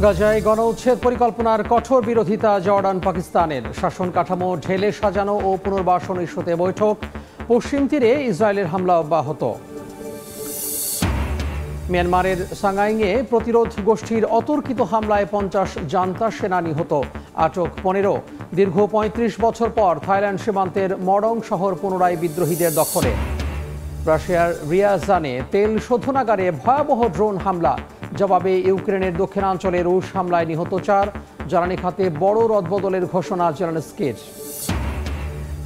গাজায় গণউচ্ছেদ পরিকল্পনার কঠোর বিরোধিতা জর্ডান পাকিস্তানের। শাসন কাঠামো ঢেলে সাজানো ও পুনর্বাসন ইস্যুতে বৈঠক। পশ্চিম তীরে ইসরায়েলের হামলা অব্যাহত। মিয়ানমারের সাংহাইয়ে প্রতিরোধ গোষ্ঠীর অতর্কিত হামলায় 50 জান্তা সেনা নিহত, আটক 15। দীর্ঘ 35 বছর পর থাইল্যান্ড সীমান্তের মডং শহর পুনরায় বিদ্রোহীদের দখলে। রাশিয়ার রিয়াজানে তেল শোধনাগারে ভয়াবহ ড্রোন হামলা। জবাবে ইউক্রেনের দক্ষিণাঞ্চলে রুশ হামলায় নিহত 4। জ্বালানি খাতে বড় রদবদলের ঘোষণা জেলেনস্কির।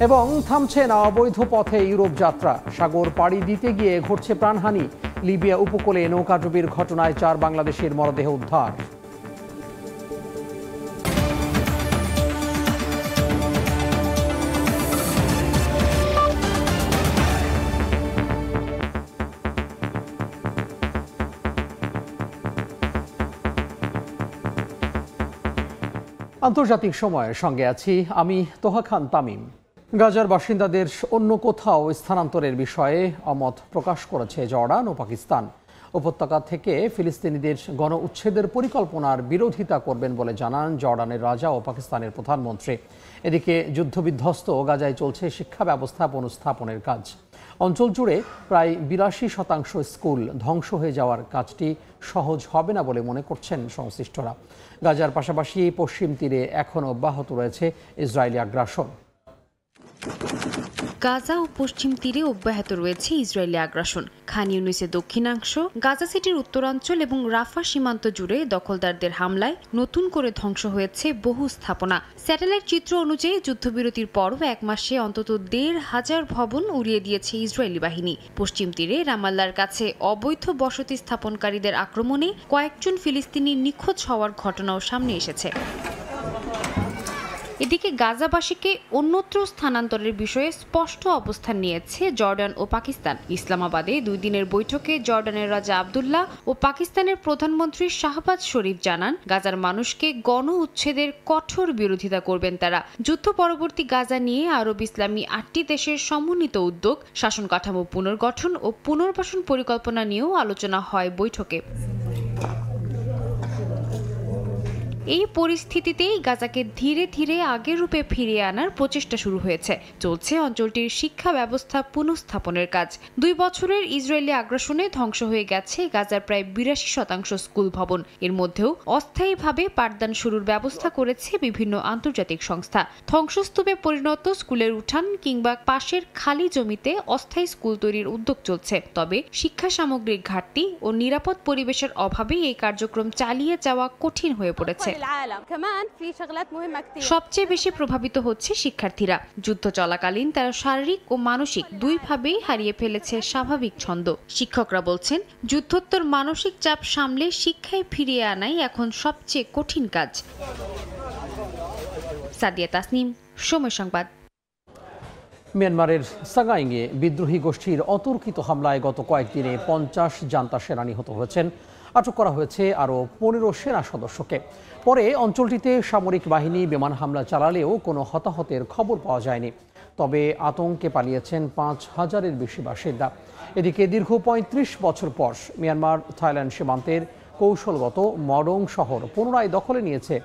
এবং থামছে না অবৈধ পথে ইউরোপ যাত্রা। সাগর পাড়ি দিতে গিয়ে ঘটছে প্রাণহানি। লিবিয়া উপকূলে নৌকাডুবির ঘটনায় 4 বাংলাদেশের মরদেহ উদ্ধার। আন্তর্জাতিক সময়ের সঙ্গে আছি আমি তোহা খান তামিম। গাজার বাসিন্দাদের অন্য কোথাও স্থানান্তরের বিষয়ে অমত প্রকাশ করেছে জর্ডান ও পাকিস্তান। উপত্যকা থেকে ফিলিস্তিনিদের গণ উচ্ছেদের পরিকল্পনার বিরোধিতা করবেন বলে জানান জর্ডানের রাজা ও পাকিস্তানের প্রধানমন্ত্রী। এদিকে যুদ্ধবিধ্বস্ত গাজায় চলছে শিক্ষা ব্যবস্থা পুনঃস্থাপনের কাজ। অঞ্চল জুড়ে প্রায় 82% স্কুল ধ্বংস হয়ে যাওয়ার কাজটি সহজ হবে না বলে মনে করছেন সংশ্লিষ্টরা। গাজার পাশাপাশি পশ্চিম তীরে এখনও অব্যাহত রয়েছে ইসরায়েলি আগ্রাসন। গাজা ও পশ্চিম তীরে অব্যাহত রয়েছে ইসরায়েলি আগ্রাসন। খান ইউনিসের দক্ষিণাংশ, গাজা সিটির উত্তরাঞ্চল এবং রাফা সীমান্ত জুড়ে দখলদারদের হামলায় নতুন করে ধ্বংস হয়েছে বহু স্থাপনা। স্যাটেলাইট চিত্র অনুযায়ী যুদ্ধবিরতির পরও 1 মাসে অন্তত 1,500 ভবন উড়িয়ে দিয়েছে ইসরায়েলি বাহিনী। পশ্চিম তীরে রামাল্লার কাছে অবৈধ বসতি স্থাপনকারীদের আক্রমণে কয়েকজন ফিলিস্তিনি নিখোঁজ হওয়ার ঘটনাও সামনে এসেছে। এদিকে গাজাবাসীকে অন্যত্র স্থানান্তরের বিষয়ে স্পষ্ট অবস্থান নিয়েছে জর্ডান ও পাকিস্তান। ইসলামাবাদে 2 দিনের বৈঠকে জর্ডানের রাজা আবদুল্লাহ ও পাকিস্তানের প্রধানমন্ত্রী শাহবাজ শরীফ জানান, গাজার মানুষকে গণ উচ্ছেদের কঠোর বিরোধিতা করবেন তারা। যুদ্ধ পরবর্তী গাজা নিয়ে আরব ইসলামী 8টি দেশের সমন্বিত উদ্যোগ, শাসন কাঠামো পুনর্গঠন ও পুনর্বাসন পরিকল্পনা নিয়েও আলোচনা হয় বৈঠকে। এই পরিস্থিতিতেই গাজাকে ধীরে ধীরে আগের রূপে ফিরিয়ে আনার প্রচেষ্টা শুরু হয়েছে। চলছে অঞ্চলটির শিক্ষা ব্যবস্থা পুনঃস্থাপনের কাজ। 2 বছরের ইসরায়েলি আগ্রাসনে ধ্বংস হয়ে গেছে গাজার প্রায় 82% স্কুল ভবন। এর মধ্যেও অস্থায়ীভাবে পাঠদান শুরুর ব্যবস্থা করেছে বিভিন্ন আন্তর্জাতিক সংস্থা। ধ্বংসস্তূপে পরিণত স্কুলের উঠান কিংবা পাশের খালি জমিতে অস্থায়ী স্কুল তৈরির উদ্যোগ চলছে। তবে শিক্ষা সামগ্রিক ঘাটতি ও নিরাপদ পরিবেশের অভাবে এই কার্যক্রম চালিয়ে যাওয়া কঠিন হয়ে পড়েছে। সবচেয়ে বেশি প্রভাবিত হচ্ছে শিক্ষার্থীরা। যুদ্ধ চলাকালীন তারা শারীরিক ও মানসিক দুইভাবেই হারিয়ে ফেলেছে স্বাভাবিক ছন্দ। শিক্ষকরা বলছেন, যুদ্ধোত্তর মানসিক চাপ সামলে শিক্ষায় ফিরিয়ে আনাই এখন সবচেয়ে কঠিন কাজ। সাদিয়া তাসনিম, সময় সংবাদ। মিয়ানমারের সাংহাইয়ে বিদ্রোহী গোষ্ঠীর অতর্কিত হামলায় গত কয়েকদিনে 50 জান্তা সেনা নিহত হয়েছেন। আটক করা হয়েছে আরও 15 সেনা সদস্যকে। পরে অঞ্চলটিতে সামরিক বাহিনী বিমান হামলা চালালেও কোনো হতাহতের খবর পাওয়া যায়নি। তবে আতঙ্কে পালিয়েছেন 5,000-এর বেশি বাসিন্দা। এদিকে দীর্ঘ 35 বছর পর মিয়ানমার থাইল্যান্ড সীমান্তের কৌশলগত মডং শহর পুনরায় দখলে নিয়েছে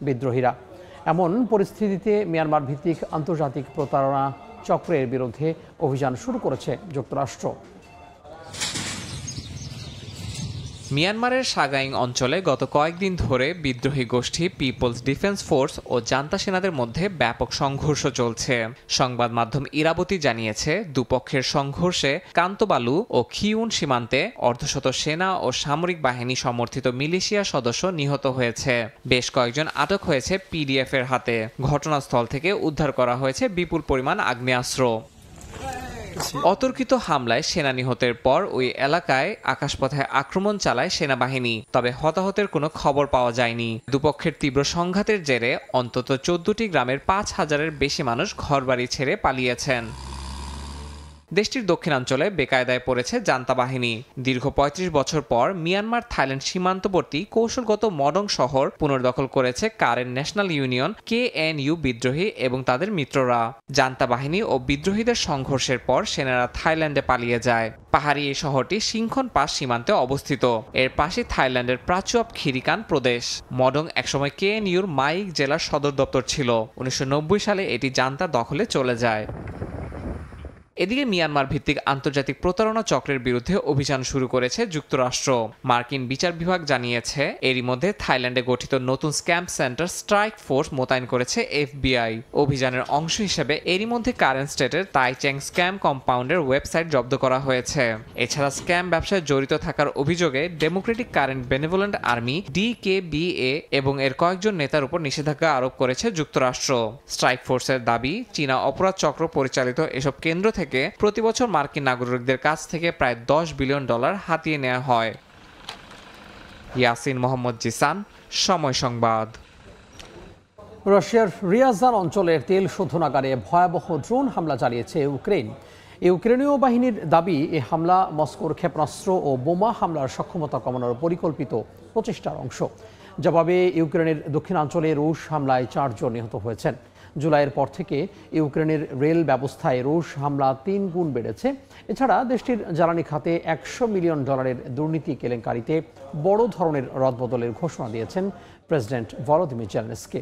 বিদ্রোহীরা। এমন পরিস্থিতিতে মিয়ানমার ভিত্তিক আন্তর্জাতিক প্রতারণা চক্রের বিরুদ্ধে অভিযান শুরু করেছে যুক্তরাষ্ট্র। মিয়ানমারের সাগাইং অঞ্চলে গত কয়েকদিন ধরে বিদ্রোহী গোষ্ঠী পিপলস ডিফেন্স ফোর্স ও জান্তা সেনাদের মধ্যে ব্যাপক সংঘর্ষ চলছে। সংবাদ মাধ্যম ইরাবতী জানিয়েছে, দুপক্ষের সংঘর্ষে কান্তবালু ও খিউন সীমান্তে অর্ধশত সেনা ও সামরিক বাহিনী সমর্থিত মিলিশিয়া সদস্য নিহত হয়েছে। বেশ কয়েকজন আটক হয়েছে পিডিএফ এর হাতে। ঘটনাস্থল থেকে উদ্ধার করা হয়েছে বিপুল পরিমাণ আগ্নেয়াস্ত্র। অতর্কিত হামলায় সেনা নিহতের পর ওই এলাকায় আকাশপথে আক্রমণ চালায় সেনাবাহিনী। তবে হতাহতের কোনো খবর পাওয়া যায়নি। দুপক্ষের তীব্র সংঘাতের জেরে অন্তত 14টি গ্রামের 5,000-এর বেশি মানুষ ঘরবাড়ি ছেড়ে পালিয়েছেন। দেশটির দক্ষিণাঞ্চলে বেকায়দায় পড়েছে জান্তা বাহিনী। দীর্ঘ ৩৫ বছর পর মিয়ানমার থাইল্যান্ড সীমান্তবর্তী কৌশলগত মডং শহর পুনর্দখল করেছে কারেন ন্যাশনাল ইউনিয়ন KNU বিদ্রোহী এবং তাদের মিত্ররা। জান্তা বাহিনী ও বিদ্রোহীদের সংঘর্ষের পর সেনারা থাইল্যান্ডে পালিয়ে যায়। পাহাড়ি এই শহরটি সিংখন পাস সীমান্তে অবস্থিত। এর পাশে থাইল্যান্ডের প্রাচুয়াপ খিরিকান প্রদেশ। মডং একসময় KNUর মাইক জেলার সদর দপ্তর ছিল। 1990 সালে এটি জান্তার দখলে চলে যায়। এদিকে মিয়ানমার ভিত্তিক আন্তর্জাতিক প্রতারণা চক্রের বিরুদ্ধে অভিযান শুরু করেছে যুক্তরাষ্ট্র। মার্কিন বিচার বিভাগ জানিয়েছে এরই মধ্যে থাইল্যান্ডে গঠিত নতুন স্ক্যাম সেন্টার স্ট্রাইক ফোর্স মোতায়েন করেছে FBI। অভিযানের অংশ হিসেবে এরই মধ্যে কারেন্ট স্টেটের তাইচ্যাং স্ক্যাম কম্পাউন্ডের ওয়েবসাইট জব্দ করা হয়েছে। এছাড়া স্ক্যাম ব্যবসায় জড়িত থাকার অভিযোগে Democratic current benevolent army DKBA এবং এর কয়েকজন নেতার উপর নিষেধাজ্ঞা আরোপ করেছে যুক্তরাষ্ট্র। স্ট্রাইক ফোর্সের দাবি, চীনা অপরাধ চক্র পরিচালিত এসব কেন্দ্র থেকে প্রতি বছর মার্কিন নাগরিকদের কাছ থেকে প্রায় $10 বিলিয়ন হাতিয়ে নেওয়া হয়। ইয়াসিন মোহাম্মদ জিসান, সময় সংবাদ। রাশিয়ার রিয়াজান অঞ্চলের তেল শোধনাগারে ভয়াবহ ড্রোন হামলা চালিয়েছে ইউক্রেন। ইউক্রেনীয় বাহিনীর দাবি, এই হামলা মস্কোর ক্ষেপণাস্ত্র ও বোমা হামলার সক্ষমতা কমানোর পরিকল্পিত প্রচেষ্টার অংশ। জবাবে ইউক্রেনের দক্ষিণাঞ্চলে রুশ হামলায় 4 জন নিহত হয়েছেন। জুলাইয়ের পর থেকে ইউক্রেনের রেল ব্যবস্থায় রুশ হামলা 3 গুণ বেড়েছে। এছাড়া দেশটির জ্বালানি খাতে $100 মিলিয়ন দুর্নীতি কেলেঙ্কারিতে বড় ধরনের রদবদলের ঘোষণা দিয়েছেন প্রেসিডেন্ট ভলোদিমির জেলেনস্কি।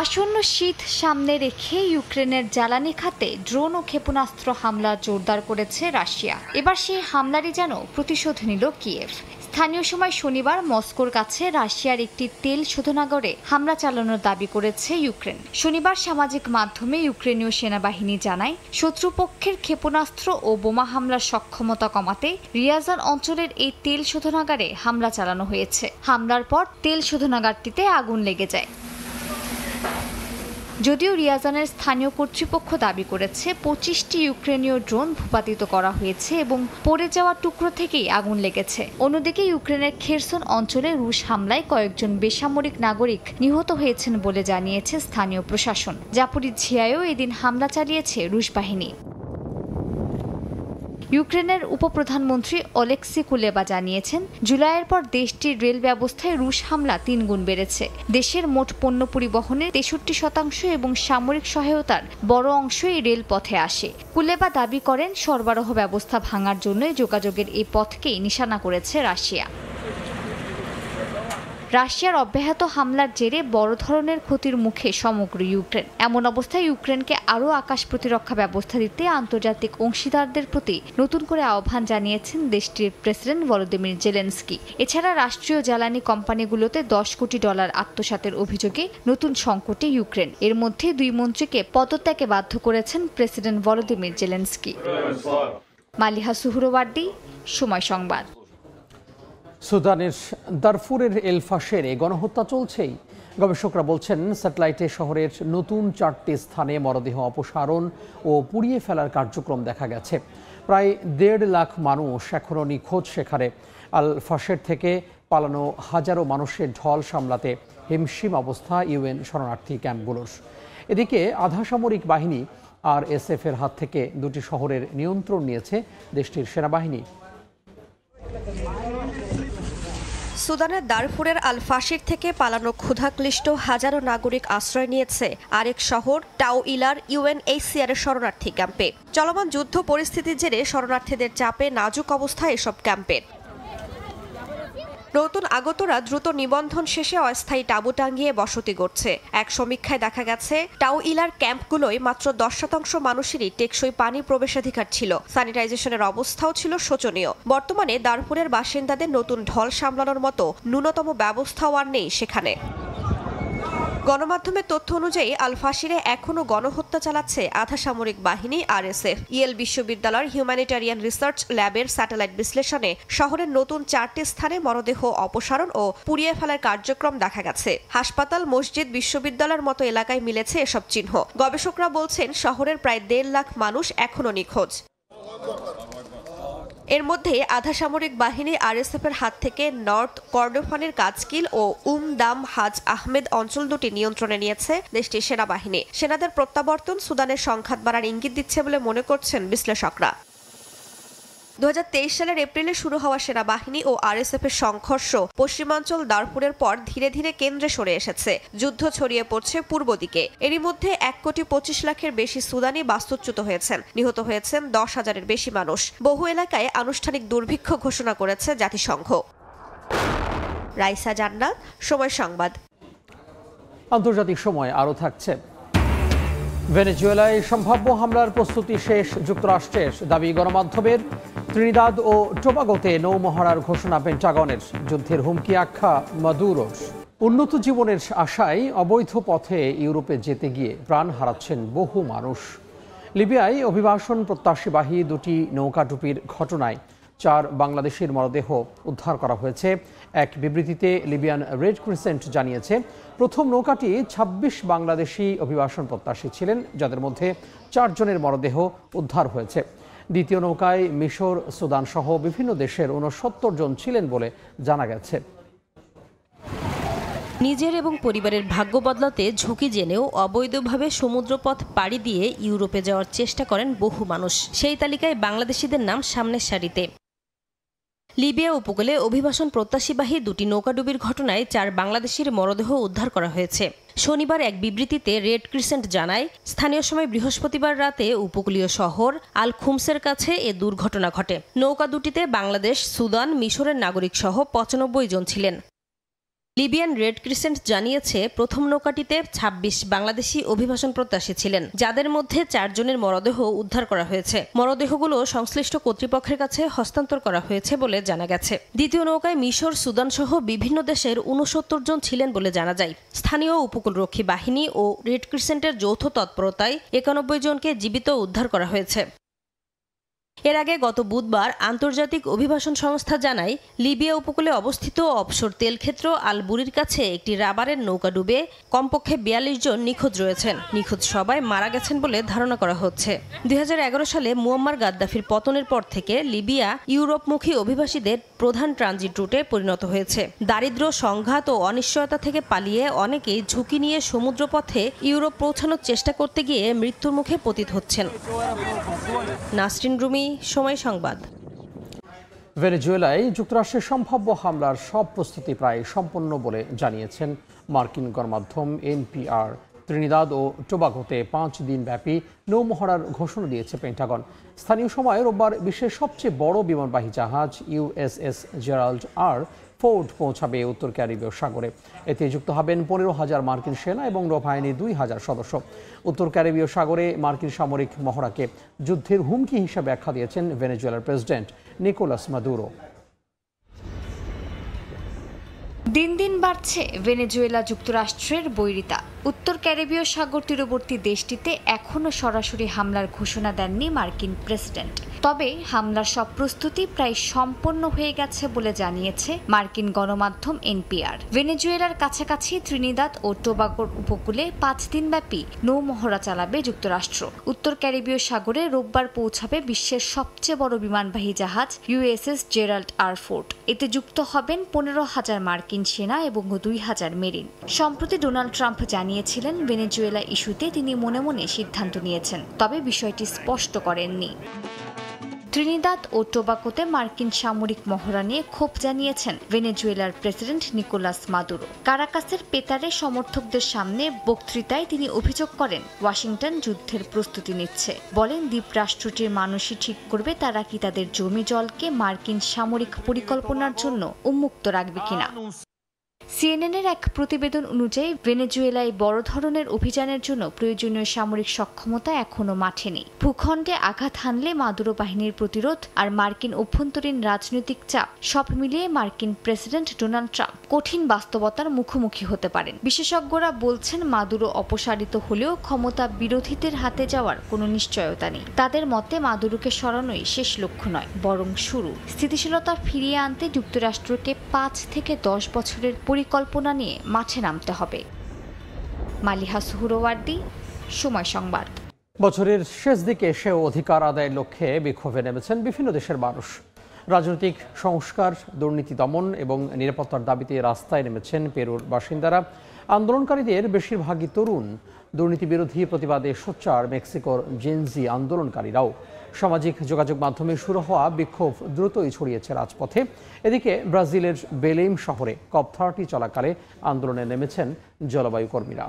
আসন্ন শীত সামনে রেখে ইউক্রেনের জ্বালানি খাতে ড্রোন ও ক্ষেপণাস্ত্র হামলা জোরদার করেছে রাশিয়া। এবার সেই হামলারই যেন প্রতিশোধ নিল কিয়েভ। স্থানীয় সময় শনিবার মস্কোর কাছে রাশিয়ার একটি তেল শোধনাগারে হামলা চালানোর দাবি করেছে ইউক্রেন। শনিবার সামাজিক মাধ্যমে ইউক্রেনীয় সেনাবাহিনী জানায়, শত্রুপক্ষের ক্ষেপণাস্ত্র ও বোমা হামলার সক্ষমতা কমাতে রিয়াজান অঞ্চলের এই তেল শোধনাগারে হামলা চালানো হয়েছে। হামলার পর তেল শোধনাগারটিতে আগুন লেগে যায়। যদিও রিয়াজানের স্থানীয় কর্তৃপক্ষ দাবি করেছে 25টি ইউক্রেনীয় ড্রোন ভূপাতিত করা হয়েছে এবং পড়ে যাওয়া টুকরো থেকেই আগুন লেগেছে। অন্যদিকে ইউক্রেনের খেরসন অঞ্চলে রুশ হামলায় কয়েকজন বেসামরিক নাগরিক নিহত হয়েছেন বলে জানিয়েছে স্থানীয় প্রশাসন। জাপোরিঝিয়ায়ও এদিন হামলা চালিয়েছে রুশ বাহিনী। ইউক্রেনের উপপ্রধানমন্ত্রী অলেক্সি কুলেবা জানিয়েছেন, জুলাইয়ের পর দেশটির রেল ব্যবস্থায় রুশ হামলা 3 গুণ বেড়েছে। দেশের মোট পণ্য পরিবহনের 63% এবং সামরিক সহায়তার বড় অংশই রেলপথে আসে। কুলেবা দাবি করেন, সরবরাহ ব্যবস্থা ভাঙার জন্য যোগাযোগের এই পথকেই নিশানা করেছে রাশিয়া। রাশিয়ার অব্যাহত হামলার জেরে বড় ধরনের ক্ষতির মুখে সমগ্র ইউক্রেন। এমন অবস্থায় ইউক্রেনকে আরও আকাশ প্রতিরক্ষা ব্যবস্থা দিতে আন্তর্জাতিক অংশীদারদের প্রতি নতুন করে আহ্বান জানিয়েছেন দেশটির প্রেসিডেন্ট ভলোদিমির জেলেনস্কি। এছাড়া রাষ্ট্রীয় জ্বালানি কোম্পানিগুলোতে $10 কোটি আত্মসাতের অভিযোগে নতুন সংকটে ইউক্রেন। এর মধ্যে 2 মন্ত্রীকে পদত্যাগে বাধ্য করেছেন প্রেসিডেন্ট ভলোদিমির জেলেনস্কি। মালিহা সুহরওয়ার্দী, সময় সংবাদ। সুদানের দারফুরের এল ফাশেরে গণহত্যা চলছেই। গবেষকরা বলছেন, স্যাটেলাইটে শহরের নতুন 4টি স্থানে মরদেহ অপসারণ ও পুড়িয়ে ফেলার কার্যক্রম দেখা গেছে। প্রায় 1.5 লাখ মানুষ এখনও নিখোঁজ। সেখানে আল ফাশের থেকে পালানো হাজারো মানুষের ঢল সামলাতে হিমশিম অবস্থা UN শরণার্থী ক্যাম্পগুলোর। এদিকে আধা সামরিক বাহিনী RSF এর হাত থেকে 2টি শহরের নিয়ন্ত্রণ নিয়েছে দেশটির সেনাবাহিনী। সুদানের দারফুরের আল ফাশির থেকে পালানো ক্ষুধাক্লিষ্ট হাজারো নাগরিক আশ্রয় নিয়েছে আরেক শহর টাউইলার UNHCR এর শরণার্থী ক্যাম্পে। চলমান যুদ্ধ পরিস্থিতির জেরে শরণার্থীদের চাপে নাজুক অবস্থা এসব ক্যাম্পের। নতুন আগতরা দ্রুত নিবন্ধন শেষে অস্থায়ী তাঁবু টাঙ্গিয়ে বসতি করছে। এক সমীক্ষায় দেখা গেছে, টাউইলার ক্যাম্পগুলোয় মাত্র 10% মানুষেরই টেকসই পানি প্রবেশাধিকার ছিল। স্যানিটাইজেশনের অবস্থাও ছিল শোচনীয়। বর্তমানে দারফুরের বাসিন্দাদের নতুন ঢল সামলানোর মতো ন্যূনতম ব্যবস্থাও আর নেই সেখানে। গণমাধ্যমের তথ্য অনুযায়ী আল ফাশিরে এখনও গণহত্যা চালাচ্ছে আধা সামরিক বাহিনী RSF। ইয়েল বিশ্ববিদ্যালয়ের হিউম্যানিটেরিয়ান রিসার্চ ল্যাবের স্যাটেলাইট বিশ্লেষণে শহরের নতুন 4টি স্থানে মরদেহ অপসারণ ও পুড়িয়ে ফেলার কার্যক্রম দেখা গেছে। হাসপাতাল, মসজিদ, বিশ্ববিদ্যালয়ের মতো এলাকায় মিলেছে এসব চিহ্ন। গবেষকরা বলছেন, শহরের প্রায় 1.5 লাখ মানুষ এখনও নিখোঁজ। এর মধ্যে আধা সামরিক বাহিনী আরএসএফ এর হাত থেকে নর্থ কর্ডোফানের কাজকিল ও দাম হাজ আহমেদ অঞ্চল দুটি নিয়ন্ত্রণে নিয়েছে দেশটির সেনাবাহিনী। সেনাদের প্রত্যাবর্তন সুদানের সংঘাত বাড়ার ইঙ্গিত দিচ্ছে বলে মনে করছেন বিশ্লেষকরা। 2023 সালের এপ্রিলে শুরু হওয়া সেনাবাহিনী ও আরএসএফ এর সংঘর্ষ পশ্চিমাঞ্চল দারফুরের পর ধীরে ধীরে কেন্দ্রে সরে এসেছে। যুদ্ধ ছড়িয়ে পড়ছে পূর্ব দিকে। এরই মধ্যে 1,25,00,000-এর বেশি সুদানি বাস্তুচ্যুত হয়েছেন, নিহত হয়েছেন 10,000-এর বেশি মানুষ। বহু এলাকায় আনুষ্ঠানিক দুর্ভিক্ষ ঘোষণা করেছে জাতিসংঘ। রাইসা জান্নাত, সময় সংবাদ। আন্তর্জাতিক সময় আরও থাকছে। ভেনেজুয়েলায় সম্ভাব্য হামলার প্রস্তুতি শেষ যুক্তরাষ্ট্রের, দাবি গণমাধ্যমের। ত্রিনিদাদ ও টোবাগোতে নৌমহড়ার ঘোষণা পেন্টাগনের, যুদ্ধের হুমকি আখ্যা মাদুরোর। উন্নত জীবনের আশায় অবৈধ পথে ইউরোপে যেতে গিয়ে প্রাণ হারাচ্ছেন বহু মানুষ। লিবিয়ায় অভিবাসন প্রত্যাশীবাহী দুটি নৌকাডুবির ঘটনায় 4 বাংলাদেশির মরদেহ উদ্ধার করা হয়েছে। এক বিবৃতিতে লিবিয়ান রেড ক্রিসেন্ট জানিয়েছে, প্রথম নৌকাটি 26 বাংলাদেশি অভিবাসন প্রত্যাশী ছিলেন, যাদের মধ্যে 4 জনের মরদেহ উদ্ধার হয়েছে। দ্বিতীয় নৌকায় মিশর, সুদান সহ বিভিন্ন দেশের 69 জন ছিলেন বলে জানা গেছে। নিজের এবং পরিবারের ভাগ্য বদলাতে ঝুঁকি জেনেও অবৈধভাবে সমুদ্রপথ পাড়ি দিয়ে ইউরোপে যাওয়ার চেষ্টা করেন বহু মানুষ। সেই তালিকায় বাংলাদেশিদের নাম সামনের সারিতে। লিবিয়া উপকূলে অভিবাসন প্রত্যাশীবাহী দুটি নৌকাডুবির ঘটনায় 4 বাংলাদেশির মরদেহ উদ্ধার করা হয়েছে। শনিবার এক বিবৃতিতে রেড ক্রিসেন্ট জানায়, স্থানীয় সময় বৃহস্পতিবার রাতে উপকূলীয় শহর আল খুমসের কাছে এ দুর্ঘটনা ঘটে। নৌকা দুটিতে বাংলাদেশ, সুদান, মিশরের নাগরিক সহ 95 জন ছিলেন। লিবিয়ান রেড ক্রিসেন্ট জানিয়েছে, প্রথম নৌকাটিতে 26 বাংলাদেশি অভিবাসন প্রত্যাশী ছিলেন, যাদের মধ্যে 4 জনের মরদেহ উদ্ধার করা হয়েছে। মরদেহগুলো সংশ্লিষ্ট কর্তৃপক্ষের কাছে হস্তান্তর করা হয়েছে বলে জানা গেছে। দ্বিতীয় নৌকায় মিশর, সুদান সহ বিভিন্ন দেশের 69 জন ছিলেন বলে জানা যায়। স্থানীয় উপকূলরক্ষী বাহিনী ও রেড ক্রিসেন্টের যৌথ তৎপরতায় 91 জনকে জীবিত উদ্ধার করা হয়েছে। এর আগে গত বুধবার আন্তর্জাতিক অভিবাসন সংস্থা জানায়, লিবিয়া উপকূলে অবস্থিত অবসর তেলক্ষেত্র আল বুরির কাছে একটি রাবারের নৌকা ডুবে কমপক্ষে 42 জন নিখোঁজ রয়েছেন। নিখোঁজ সবাই মারা গেছেন বলে ধারণা করা হচ্ছে। 2011 সালে মুয়াম্মার গাদ্দাফির পতনের পর থেকে লিবিয়া ইউরোপমুখী অভিবাসীদের প্রধান ট্রানজিট রুটে পরিণত হয়েছে। দারিদ্র্য, সংঘাত ও অনিশ্চয়তা থেকে পালিয়ে অনেকেই ঝুঁকি নিয়ে সমুদ্রপথে ইউরোপ পৌঁছানোর চেষ্টা করতে গিয়ে মৃত্যুর মুখে পতিত হচ্ছেন। নাসরিন রুমি, সময় সংবাদ। ভেনেজুয়েলায় যুক্তরাষ্ট্রের সম্ভাব্য হামলার সব প্রস্তুতি প্রায় সম্পন্ন বলে জানিয়েছেন মার্কিন গণমাধ্যম এনপিআর। ত্রিনিদাদ ও টোবাগোতে 5 দিনব্যাপী নৌমহড়ার ঘোষণা দিয়েছে পেন্টাগন। স্থানীয় সময় রোববার বিশ্বের সবচেয়ে বড় বিমানবাহী জাহাজ ইউএসএস জেরাল্ড আর ফোর্ড পৌঁছাবে উত্তর ক্যারিবীয় সাগরে। এতে যুক্ত হবেন 15,000 মার্কিন সেনা এবং নৌবাহিনীর 2,000 সদস্য। উত্তর ক্যারিবীয় সাগরে মার্কিন সামরিক মহড়াকে যুদ্ধের হুমকি হিসেবে ব্যাখ্যা দিয়েছেন ভেনেজুয়েলার প্রেসিডেন্ট নিকোলাস মাদুরো। দিন দিন বাড়ছে ভেনেজুয়েলা যুক্তরাষ্ট্রের বৈরিতা। উত্তর ক্যারিবীয় সাগর তীরবর্তী দেশটিতে এখনও সরাসরি হামলার ঘোষণা দেননি মার্কিন প্রেসিডেন্ট। তবে হামলার সব প্রস্তুতি প্রায় সম্পন্ন হয়ে গেছে বলে জানিয়েছে মার্কিন গণমাধ্যম এনপিআর। ভেনেজুয়েলার কাছাকাছি ত্রিনিদাদ ও টোবাগোর উপকূলে 5 দিনব্যাপী নৌমহড়া চালাবে যুক্তরাষ্ট্র। উত্তর ক্যারিবীয় সাগরে রোববার পৌঁছাবে বিশ্বের সবচেয়ে বড় বিমানবাহী জাহাজ ইউএসএস জেরাল্ড আর ফোর্ড। এতে যুক্ত হবেন 15,000 মার্কিন সেনা এবং 2,000 মেরিন। সম্প্রতি ডোনাল্ড ট্রাম্প জানিয়েছিলেন, ভেনেজুয়েলা ইস্যুতে তিনি মনে মনে সিদ্ধান্ত নিয়েছেন, তবে বিষয়টি স্পষ্ট করেননি। ত্রিনিদাদ ও টোবাগোতে মার্কিন সামরিক মহড়া নিয়ে ক্ষোভ জানিয়েছেন ভেনেজুয়েলার প্রেসিডেন্ট নিকোলাস মাদুরো। কারাকাসের পেতারে সমর্থকদের সামনে বক্তৃতায় তিনি অভিযোগ করেন, ওয়াশিংটন যুদ্ধের প্রস্তুতি নিচ্ছে। বলেন, দ্বীপরাষ্ট্রটির মানুষই ঠিক করবে তারা কি তাদের জমি জলকে মার্কিন সামরিক পরিকল্পনার জন্য উন্মুক্ত রাখবে কিনা। সিএনএনের এক প্রতিবেদন অনুযায়ী ভেনেজুয়েলায় বড় ধরনের অভিযানের জন্য প্রয়োজনীয় সামরিক সক্ষমতা এখনো মাঠে নেই। ভূখণ্ডে আঘাত হানলে মাদুরো বাহিনীর প্রতিরোধ আর মার্কিন অভ্যন্তরীণ রাজনৈতিক চাপ সব মিলিয়ে মার্কিন প্রেসিডেন্ট ডোনাল্ড ট্রাম্প কঠিন বাস্তবতার মুখোমুখি হতে পারেন। বিশেষজ্ঞরা বলছেন, মাদুরো অপসারিত হলেও ক্ষমতা বিরোধীদের হাতে যাওয়ার কোনো নিশ্চয়তা নেই। তাদের মতে মাদুরোকে সরানোই শেষ লক্ষ্য নয়, বরং শুরু। স্থিতিশীলতা ফিরিয়ে আনতে যুক্তরাষ্ট্রকে 5 থেকে 10 বছরের পরিকল্পনা নিয়ে মাঠে নামতে হবে। মালিহা সুহুরওয়ার্দী, সময় সংবাদ। বছরের শেষ দিকে এসেও অধিকার আদায়ের লক্ষ্যে বিক্ষোভে নেমেছেন বিভিন্ন দেশের মানুষ। রাজনৈতিক সংস্কার, দুর্নীতি দমন এবং নিরাপত্তার দাবিতে রাস্তায় নেমেছেন পেরুর বাসিন্দারা। আন্দোলনকারীদের বেশিরভাগই তরুণ। দুর্নীতি বিরোধী প্রতিবাদে সোচ্চার মেক্সিকোর জেনজি আন্দোলনকারীরাও। সামাজিক যোগাযোগ মাধ্যমে শুরু হওয়া বিক্ষোভ দ্রুতই ছড়িয়েছে রাজপথে। এদিকে ব্রাজিলের বেলেম শহরে COP30 চলাকালে আন্দোলনে নেমেছেন জলবায়ু কর্মীরা।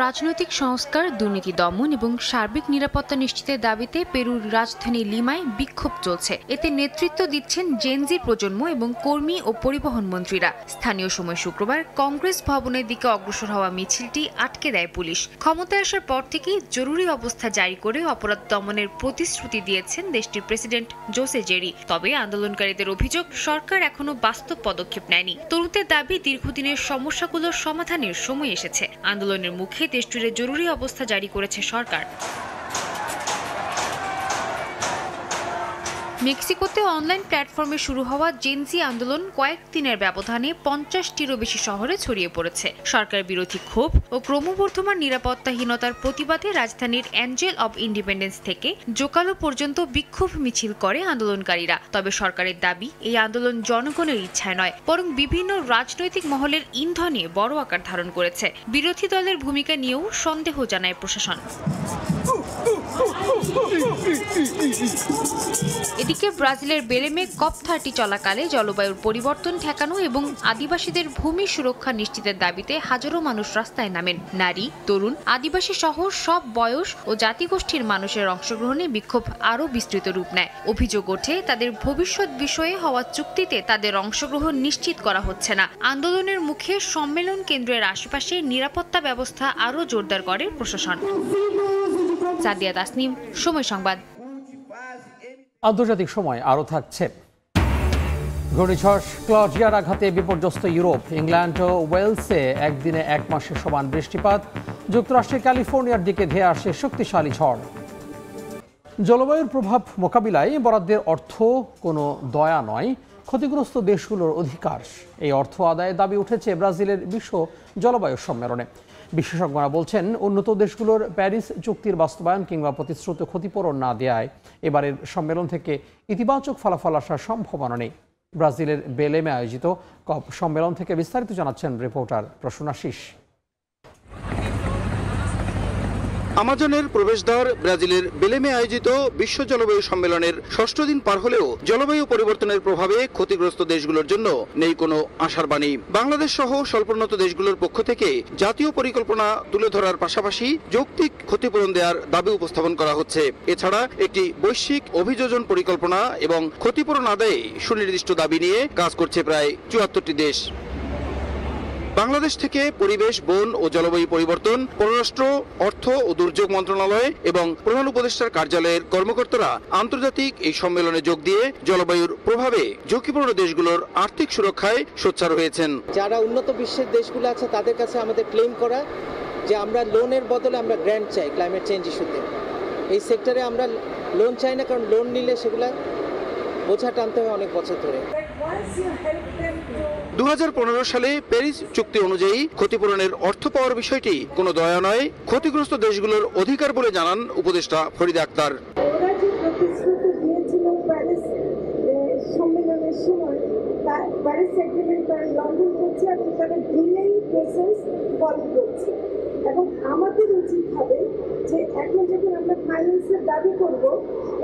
রাজনৈতিক সংস্কার, দুর্নীতি দমন এবং সার্বিক নিরাপত্তা নিশ্চিতের দাবিতে পেরুর রাজধানী লিমায় বিক্ষোভ চলছে। এতে নেতৃত্ব দিচ্ছেন জেনজি প্রজন্ম এবং কর্মী ও পরিবহন মন্ত্রীরা। স্থানীয় সময় শুক্রবার কংগ্রেস ভবনের দিকে অগ্রসর হওয়া মিছিলটি আটকে দেয় পুলিশ। ক্ষমতায় আসার পর থেকেই জরুরি অবস্থা জারি করে অপরাধ দমনের প্রতিশ্রুতি দিয়েছেন দেশটির প্রেসিডেন্ট জোসে জেরি। তবে আন্দোলনকারীদের অভিযোগ, সরকার এখনো বাস্তব পদক্ষেপ নেয়নি। তরুণদের দাবি, দীর্ঘদিনের সমস্যাগুলোর সমাধানের সময় এসেছে। আন্দোলনের মুখে দেশজুড়ে জরুরি অবস্থা জারি করেছে সরকার। মেক্সিকোতে অনলাইন প্ল্যাটফর্মে শুরু হওয়া জেনজি আন্দোলন কয়েকদিনের ব্যবধানে 50টিরও বেশি শহরে ছড়িয়ে পড়েছে। সরকার বিরোধী ক্ষোভ ও ক্রমবর্ধমান নিরাপত্তাহীনতার প্রতিবাদে রাজধানীর অ্যাঞ্জেল অব ইন্ডিপেন্ডেন্স থেকে জোকালো পর্যন্ত বিক্ষোভ মিছিল করে আন্দোলনকারীরা। তবে সরকারের দাবি, এই আন্দোলন জনগণের ইচ্ছায় নয়, বরং বিভিন্ন রাজনৈতিক মহলের ইন্ধনে বড় আকার ধারণ করেছে। বিরোধী দলের ভূমিকা নিয়েও সন্দেহ জানায় প্রশাসন। এদিকে ব্রাজিলের বেলেমে COP30 চলাকালে জলবায়ুর পরিবর্তন ঠেকানো এবং আদিবাসীদের ভূমি সুরক্ষা নিশ্চিতের দাবিতে হাজারো মানুষ রাস্তায় নামেন। নারী, তরুণ, আদিবাসী সহ সব বয়স ও জাতিগোষ্ঠীর মানুষের অংশগ্রহণে বিক্ষোভ আরও বিস্তৃত রূপ নেয়। অভিযোগ ওঠে, তাদের ভবিষ্যৎ বিষয়ে হওয়া চুক্তিতে তাদের অংশগ্রহণ নিশ্চিত করা হচ্ছে না। আন্দোলনের মুখে সম্মেলন কেন্দ্রের আশেপাশে নিরাপত্তা ব্যবস্থা আরও জোরদার করে প্রশাসন। সাদিয়া তাসনিম, সময় সংবাদ। আন্তর্জাতিক সময় আরও থাকছে। ঘূর্ণিঝড় ক্লজিয়ার আঘাতে বিপর্যস্ত ইউরোপ। ইংল্যান্ড ও ওয়েলসে একদিনে 1 মাসের সমান বৃষ্টিপাত। যুক্তরাষ্ট্রের ক্যালিফোর্নিয়ার দিকে ধেয়ে আসে শক্তিশালী ঝড়। জলবায়ুর প্রভাব মোকাবিলায় বরাদ্দের অর্থ কোনো দয়া নয়, ক্ষতিগ্রস্ত দেশগুলোর অধিকার। এই অর্থ আদায়ের দাবি উঠেছে ব্রাজিলের বিশ্ব জলবায়ু সম্মেলনে। বিশেষজ্ঞরা বলছেন, উন্নত দেশগুলোর প্যারিস চুক্তির বাস্তবায়ন কিংবা প্রতিশ্রুত ক্ষতিপূরণ না দেওয়ায় এবারের সম্মেলন থেকে ইতিবাচক ফলাফল আসার সম্ভাবনা নেই। ব্রাজিলের বেলেমে আয়োজিত COP সম্মেলন থেকে বিস্তারিত জানাচ্ছেন রিপোর্টার প্রসূনাশিস। আমাজনের প্রবেশদ্বার ব্রাজিলের বেলেমে আয়োজিত বিশ্ব জলবায়ু সম্মেলনের 6ষ্ঠ দিন পার হলেও জলবায়ু পরিবর্তনের প্রভাবে ক্ষতিগ্রস্ত দেশগুলোর জন্য নেই কোনো আশার বাণী। বাংলাদেশ সহ স্বল্পোন্নত দেশগুলোর পক্ষ থেকে জাতীয় পরিকল্পনা তুলে ধরার পাশাপাশি যৌক্তিক ক্ষতিপূরণ দেওয়ার দাবি উপস্থাপন করা হচ্ছে। এছাড়া একটি বৈশ্বিক অভিযোজন পরিকল্পনা এবং ক্ষতিপূরণ আদায়ে সুনির্দিষ্ট দাবি নিয়ে কাজ করছে প্রায় 74টি দেশ। বাংলাদেশ থেকে পরিবেশ, বন ও জলবায়ু পরিবর্তন, পররাষ্ট্র, অর্থ ও দুর্যোগ মন্ত্রণালয় এবং প্রধান উপদেষ্টার কার্যালয়ের কর্মকর্তারা আন্তর্জাতিক এই সম্মেলনে যোগ দিয়ে জলবায়ুর প্রভাবে ঝুঁকিপূর্ণ দেশগুলোর আর্থিক সুরক্ষায় সোচ্চার হয়েছেন। যারা উন্নত বিশ্বের দেশগুলো আছে তাদের কাছে আমাদের ক্লেম করা যে আমরা লোনের বদলে আমরা গ্র্যান্ট চাই ক্লাইমেট চেঞ্জ ইস্যুতে। এই সেক্টরে আমরা লোন চাই না, কারণ লোন নিলে সেগুলা বোঝা টানতে হয় অনেক বছর ধরে। 2015 সালে প্যারিস চুক্তি অনুযায়ী ক্ষতিপূরণের অর্থ পাওয়ার বিষয়টি কোনো দয়া নয়, ক্ষতিগ্রস্ত দেশগুলোর অধিকার বলে জানান উপদেষ্টা ফরিদা আক্তার। ওরা যে প্রতিশ্রুতি দিয়েছিল প্যারিস সম্মেলনের সময়, প্যারিস এগ্রিমেন্ট তারা লঙ্ঘন করছে এবং তারা ডিলেই প্রসেস ফলো করছে। এবং আমাদের উচিত হবে যে এখন যখন আমরা ফাইন্যান্সের দাবি করব,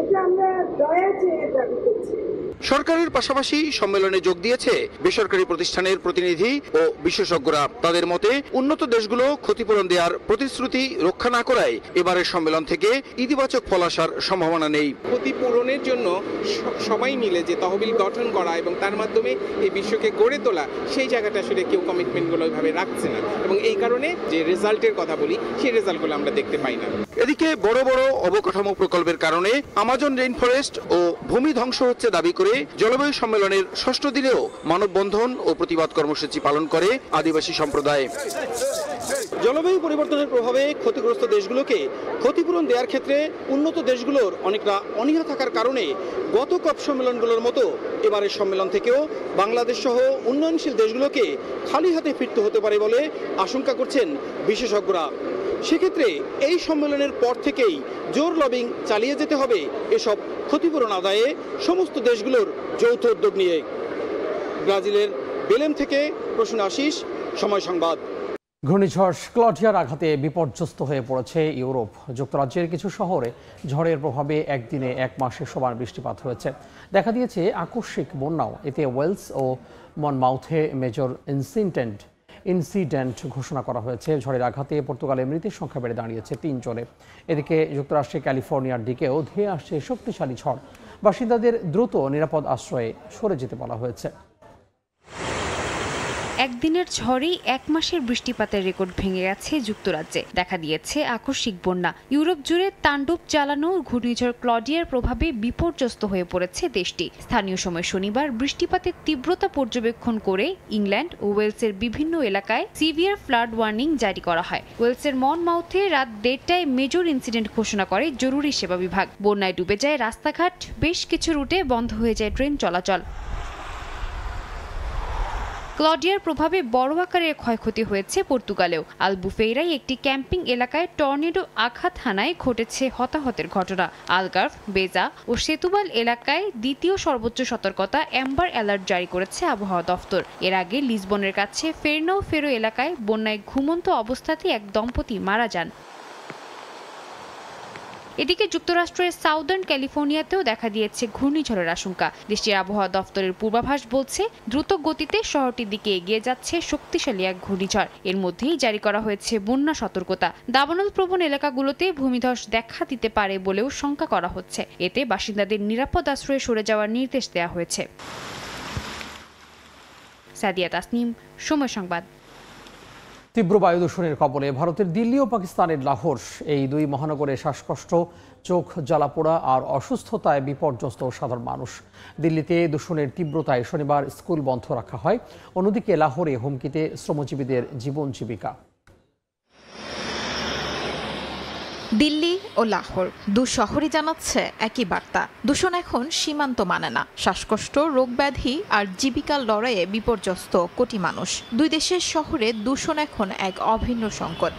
এটা আমরা দয়া চেয়ে দাবি করছি। সরকারের পাশাপাশি সম্মেলনে যোগ দিয়েছে বেসরকারি প্রতিষ্ঠানের প্রতিনিধি ও বিশেষজ্ঞরা। তাদের মতে, উন্নত দেশগুলো ক্ষতিপূরণ দেওয়ার প্রতিশ্রুতি রক্ষা না করায় এবারের সম্মেলন থেকে ইতিবাচক ফল আসার সম্ভাবনা নেই। ক্ষতিপূরণের জন্য সবাই মিলে যে তহবিল গঠন করা এবং তার মাধ্যমে এই বিশ্বকে গড়ে তোলা, সেই জায়গাটা আসলে কেউ কমিটমেন্টগুলো ওইভাবে রাখছে না, এবং এই কারণে যে রেজাল্টের কথা বলি, সেই রেজাল্টগুলো আমরা দেখতে পাই না। এদিকে বড় বড় অবকাঠামো প্রকল্পের কারণে আমাজন রেইন ফরেস্ট ও ভূমি ধ্বংস হচ্ছে দাবি করে জলবায়ু সম্মেলনের 6ষ্ঠ দিনেও মানববন্ধন ও প্রতিবাদ কর্মসূচি পালন করে আদিবাসী সম্প্রদায়। জলবায়ু পরিবর্তনের প্রভাবে ক্ষতিগ্রস্ত দেশগুলোকে ক্ষতিপূরণ দেওয়ার ক্ষেত্রে উন্নত দেশগুলোর অনেকটা অনীহা থাকার কারণে গত COP সম্মেলনগুলোর মতো এবারের সম্মেলন থেকেও বাংলাদেশ সহ উন্নয়নশীল দেশগুলোকে খালি হাতে ফিরতে হতে পারে বলে আশঙ্কা করছেন বিশেষজ্ঞরা। সেক্ষেত্রে এই সম্মেলনের পর থেকেই জোর লবিং চালিয়ে যেতে হবে এসব ক্ষতিপূরণ আদায়ে সমস্ত দেশগুলোর যৌথ উদ্যোগ নিয়ে। ব্রাজিলের বেলেম থেকে প্রসূন আশিস, সময় সংবাদ। ঘূর্ণিঝড় ক্লডিয়ার আঘাতে বিপর্যস্ত হয়ে পড়েছে ইউরোপ। যুক্তরাজ্যের কিছু শহরে ঝড়ের প্রভাবে একদিনে 1 মাসে সমান বৃষ্টিপাত হয়েছে। দেখা দিয়েছে আকস্মিক বন্যাও। এতে ওয়েলস ও মনমাউথে মেজর ইনসিডেন্ট ঘোষণা করা হয়েছে। ঝড়ের আঘাতে পর্তুগালে মৃতের সংখ্যা বেড়ে দাঁড়িয়েছে 3 জনে। এদিকে যুক্তরাষ্ট্রের ক্যালিফোর্নিয়ার দিকেও ধেয়ে আসছে শক্তিশালী ঝড়। বাসিন্দাদের দ্রুত নিরাপদ আশ্রয়ে সরে যেতে বলা হয়েছে। একদিনের ঝড়েই 1 মাসের বৃষ্টিপাতের রেকর্ড ভেঙে গেছে যুক্তরাজ্যে। দেখা দিয়েছে আকস্মিক বন্যা। ইউরোপ জুড়ে তাণ্ডব চালানো ঘূর্ণিঝড় ক্লডিয়ার প্রভাবে বিপর্যস্ত হয়ে পড়েছে দেশটি। স্থানীয় সময় শনিবার বৃষ্টিপাতের তীব্রতা পর্যবেক্ষণ করে ইংল্যান্ড ও ওয়েলসের বিভিন্ন এলাকায় সিভিয়ার ফ্লাড ওয়ার্নিং জারি করা হয়। ওয়েলসের মনমাউথে রাত 1:30টায় মেজর ইনসিডেন্ট ঘোষণা করে জরুরি সেবা বিভাগ। বন্যায় ডুবে যায় রাস্তাঘাট, বেশ কিছু রুটে বন্ধ হয়ে যায় ট্রেন চলাচল। ক্লডিয়ার প্রভাবে বড় আকারের ক্ষয়ক্ষতি হয়েছে পর্তুগালেও। আলবুফেইরায় একটি ক্যাম্পিং এলাকায় টর্নেডো আঘাত হানায় ঘটেছে হতাহতের ঘটনা। আলগার্ভ, বেজা ও সেতুবাল এলাকায় দ্বিতীয় সর্বোচ্চ সতর্কতা অ্যাম্বার অ্যালার্ট জারি করেছে আবহাওয়া দফতর। এর আগে লিসবনের কাছে ফেরনাও এলাকায় বন্যায় ঘুমন্ত অবস্থাতেই এক দম্পতি মারা যান। এদিকে যুক্তরাষ্ট্রের সাউদার্ন ক্যালিফোর্নিয়াতেও দেখা দিয়েছে ঘূর্ণিঝড়ের আশঙ্কা। দেশটির আবহাওয়া দফতরের পূর্বাভাস বলছে দ্রুত গতিতে শহরটির দিকে এগিয়ে যাচ্ছে শক্তিশালী এক ঘূর্ণিঝড়। এর মধ্যেই জারি করা হয়েছে বন্যা সতর্কতা। দাবানল প্রবণ এলাকাগুলোতে ভূমিধস দেখা দিতে পারে বলেও শঙ্কা করা হচ্ছে। এতে বাসিন্দাদের নিরাপদ আশ্রয়ে সরে যাওয়ার নির্দেশ দেওয়া হয়েছে। সাদিয়া তাসনিম, সময় সংবাদ। তীব্র বায়ু দূষণের কবলে ভারতের দিল্লি ও পাকিস্তানের লাহোর, এই 2 মহানগরে শ্বাসকষ্ট, চোখ জ্বালাপোড়া আর অসুস্থতায় বিপর্যস্ত সাধারণ মানুষ। দিল্লিতে দূষণের তীব্রতায় শনিবার স্কুল বন্ধ রাখা হয়। অন্যদিকে লাহোরে হুমকিতে শ্রমজীবীদের জীবন জীবিকা। দিল্লি ও লাহোর 2 শহরই জানাচ্ছে একই বার্তা। দূষণ এখন সীমান্ত মানে না। শ্বাসকষ্ট, রোগব্যাধি আর জীবিকার লড়াইয়ে বিপর্যস্ত কোটি মানুষ। 2 দেশের শহরে দূষণ এখন এক অভিন্ন সংকট।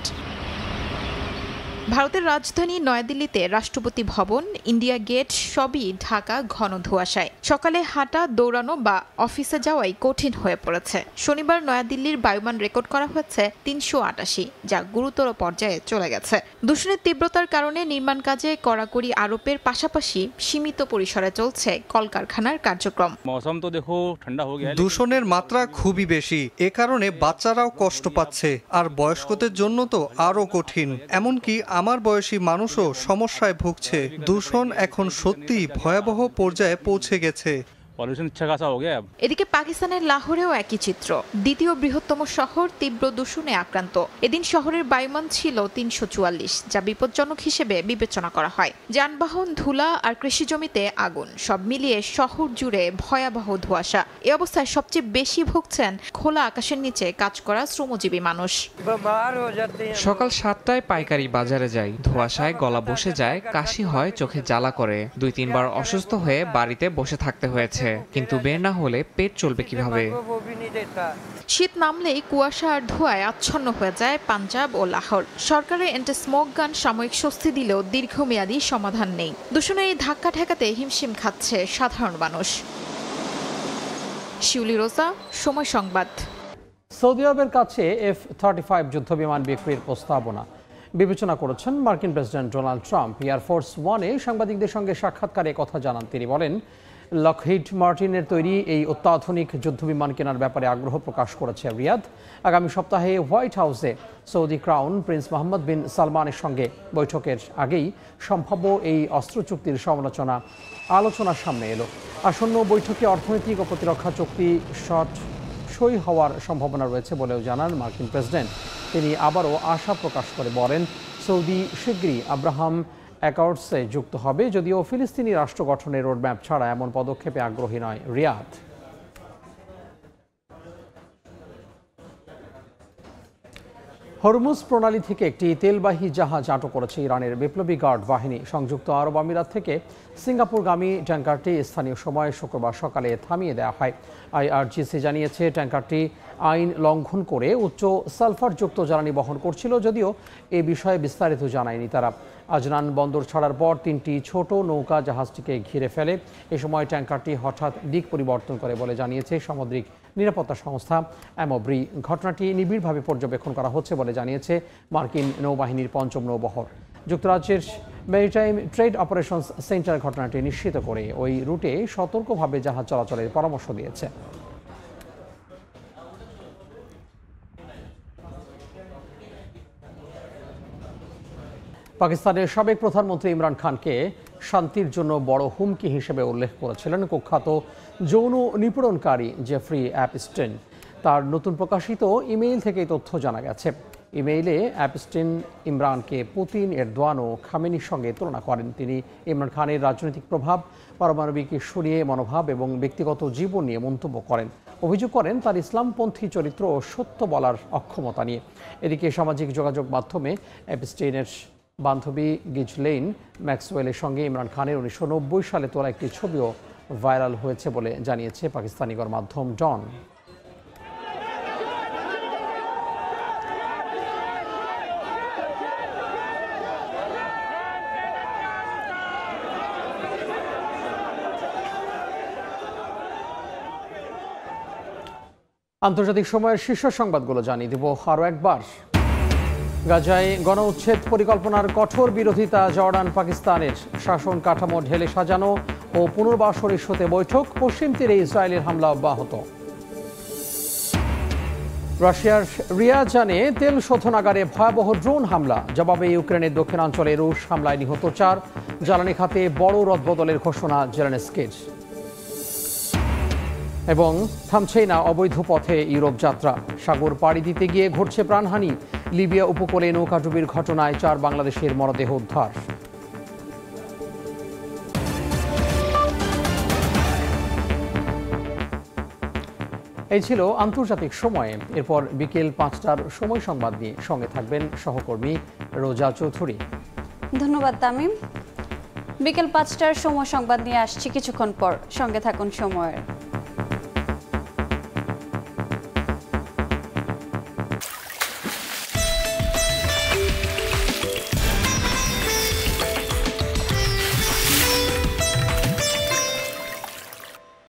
ভারতের রাজধানী নয়াদিল্লিতে রাষ্ট্রপতি ভবন, ইন্ডিয়া গেট সবই ঢাকা ঘন ধোঁয়াশায়। সকালে হাঁটা, দৌড়ানো বা অফিসে যাওয়াই কঠিন হয়ে পড়েছে। শনিবার নয়াদিল্লির বায়ুমান রেকর্ড করা হয়েছে 388, যা গুরুতর পর্যায়ে চলে গেছে। দূষণের তীব্রতার কারণে নির্মাণ কাজে কড়াকড়ি আরোপের পাশাপাশি সীমিত পরিসরে চলছে কলকারখানার কার্যক্রম। দূষণের মাত্রা খুবই বেশি। এ কারণে বাচ্চারাও কষ্ট পাচ্ছে, আর বয়স্কদের জন্য তো আরো কঠিন। এমনকি আমার বয়সী মানুষও সমস্যায় ভুগছে। দূষণ এখন সত্যি ভয়াবহ পর্যায়ে পৌঁছে গেছে। এদিকে পাকিস্তানের লাহোরেও একই চিত্র। দ্বিতীয় বৃহত্তম শহর তীব্র দূষণে আক্রান্ত। এদিন শহরের বায়ুমান ছিল 344, যা বিপজ্জনক হিসেবে বিবেচনা করা হয়। যানবাহন, ধুলা আর কৃষি জমিতে আগুন, সব মিলিয়ে শহর জুড়ে ভয়াবহ ধোঁয়াশা। এ অবস্থায় সবচেয়ে বেশি ভুগছেন খোলা আকাশের নিচে কাজ করা শ্রমজীবী মানুষ। সকাল 7টায় পাইকারি বাজারে যাই, ধোঁয়াশায় গলা বসে যায়, কাশি হয়, চোখে জ্বালা করে। 2-3 বার অসুস্থ হয়ে বাড়িতে বসে থাকতে হয়েছে। কিন্তু বের না হলে পেট চলবে কিভাবে? শীত নামলেই কুয়াশা আর ধোঁয়ায় আচ্ছন্ন হয়ে যায় পাঞ্জাব ও লাহোর। সরকারের এন্টি স্মোক গান সাময়িক স্বস্তি দিলেও দীর্ঘমেয়াদী সমাধান নেই। দূষণের এই ধাক্কা ঠেকাতে হিমশিম খাচ্ছে সাধারণ মানুষ। শিউলি রোজা, সময় সংবাদ। সৌদি আরবের কাছে F-35 যুদ্ধবিমান বিক্রির প্রস্তাবনা বিবেচনা করেছেন মার্কিন প্রেসিডেন্ট ডোনাল্ড ট্রাম্প। এয়ারফোর্স 1-এ সাংবাদিকদের সঙ্গে সাক্ষাৎকারে কথা জানান তিনি। বলেন, লকহিড মার্টিনের তৈরি এই অত্যাধুনিক যুদ্ধবিমান কেনার ব্যাপারে আগ্রহ প্রকাশ করেছে রিয়াদ। আগামী সপ্তাহে হোয়াইট হাউসে সৌদি ক্রাউন প্রিন্স মোহাম্মদ বিন সালমানের সঙ্গে বৈঠকের আগেই সম্ভাব্য এই অস্ত্র চুক্তির আলোচনার সামনে এলো। আসন্ন বৈঠকে অর্থনৈতিক ও প্রতিরক্ষা চুক্তি সই হওয়ার সম্ভাবনা রয়েছে বলেও জানান মার্কিন প্রেসিডেন্ট। তিনি আবারও আশা প্রকাশ করে বলেন, সৌদি শীঘ্রই আব্রাহাম অ্যাকর্ডসে যুক্ত হবে, যদিও ফিলিস্তিনি রাষ্ট্র গঠনের রোডম্যাপ ছাড়া এমন পদক্ষেপে আগ্রহী নয় রিয়াদ। হরমুজ প্রণালী থেকে একটি তেলবাহী জাহাজ আটক করেছে ইরানের বিপ্লবী গার্ড বাহিনী। সংযুক্ত আরব আমিরাত থেকে সিঙ্গাপুরগামী ট্যাঙ্কারটি স্থানীয় সময় শুক্রবার সকালে থামিয়ে দেওয়া হয়। আইআরজিসি জানিয়েছে ট্যাঙ্কারটি আইন লঙ্ঘন করে উচ্চ সালফারযুক্ত জ্বালানি বহন করছিল, যদিও এ বিষয়ে বিস্তারিত জানায়নি তারা। আজনান বন্দর ছাড়ার পর 3টি ছোট নৌকা জাহাজটিকে ঘিরে ফেলে। এ সময় ট্যাঙ্কারটি হঠাৎ দিক পরিবর্তন করে বলে জানিয়েছে সামুদ্রিক নিরাপত্তা সংস্থা অ্যামব্রি। ঘটনাটি নিবিড়ভাবে পর্যবেক্ষণ করা হচ্ছে বলে জানিয়েছে মার্কিন নৌবাহিনীর 5ম নৌবহর। যুক্তরাজ্যের মেরিটাইম ট্রেড অপারেশনস সেন্টার ঘটনাটি নিশ্চিত করে ওই রুটে সতর্কভাবে জাহাজ চলাচলের পরামর্শ দিয়েছে। পাকিস্তানের সাবেক প্রধানমন্ত্রী ইমরান খানকে শান্তির জন্য বড় হুমকি হিসেবে উল্লেখ করেছিলেন কুখ্যাত যৌন নিপীড়নকারী জেফ্রি অ্যাপস্টেইন। তার নতুন প্রকাশিত ইমেইল থেকে তথ্য জানা গেছে। ইমেইলে অ্যাপস্টেইন ইমরানকে পুতিন, এরদোয়ান ও খামেনির সঙ্গে তুলনা করেন। তিনি ইমরান খানের রাজনৈতিক প্রভাব, পারমাণবিক ইস্যু নিয়ে মনোভাব এবং ব্যক্তিগত জীবন নিয়ে মন্তব্য করেন। অভিযোগ করেন তার ইসলামপন্থী চরিত্র ও সত্য বলার অক্ষমতা নিয়ে। এদিকে সামাজিক যোগাযোগ মাধ্যমে অ্যাপস্টেইনের বান্ধবী গিজলেইন ম্যাক্সওয়েলের সঙ্গে ইমরান খানের 1990 সালে তোলা একটি ছবিও ভাইরাল হয়েছে বলে জানিয়েছে পাকিস্তানি গণমাধ্যম ডন। আন্তর্জাতিক সময়ের শীর্ষ সংবাদগুলো জানিয়ে দেব আরও একবার। গাজায় গণউচ্ছেদ পরিকল্পনার কঠোর বিরোধিতা জর্ডান পাকিস্তানের। শাসন কাঠামো ঢেলে সাজানো ও পুনর্বাসন ইস্যুতে বৈঠক। পশ্চিম তীরে ইসরায়েলের হামলা অব্যাহত। রাশিয়ার রিয়াজানে তেল শোধনাগারে ভয়াবহ ড্রোন হামলা। জবাবে ইউক্রেনের দক্ষিণাঞ্চলে রুশ হামলায় নিহত 4। জ্বালানি খাতে বড় রদবদলের ঘোষণা জেলেনস্কির। এবং থামছেই না অবৈধ পথে ইউরোপ যাত্রা। সাগর পাড়ি দিতে গিয়ে ঘটছে প্রাণহানি। লিবিয়া উপকূলে নৌকাডুবির ঘটনায় 4 বাংলাদেশের মরদেহ উদ্ধার। এই ছিল আন্তর্জাতিক সময়ে। এরপর বিকেল 5টার সময় সংবাদ নিয়ে সঙ্গে থাকবেন সহকর্মী রোজা চৌধুরী। ধন্যবাদ তামিম। বিকেল 5টার সময় সংবাদ নিয়ে আসছি কিছুক্ষণ পর, সঙ্গে থাকুন সময়ের।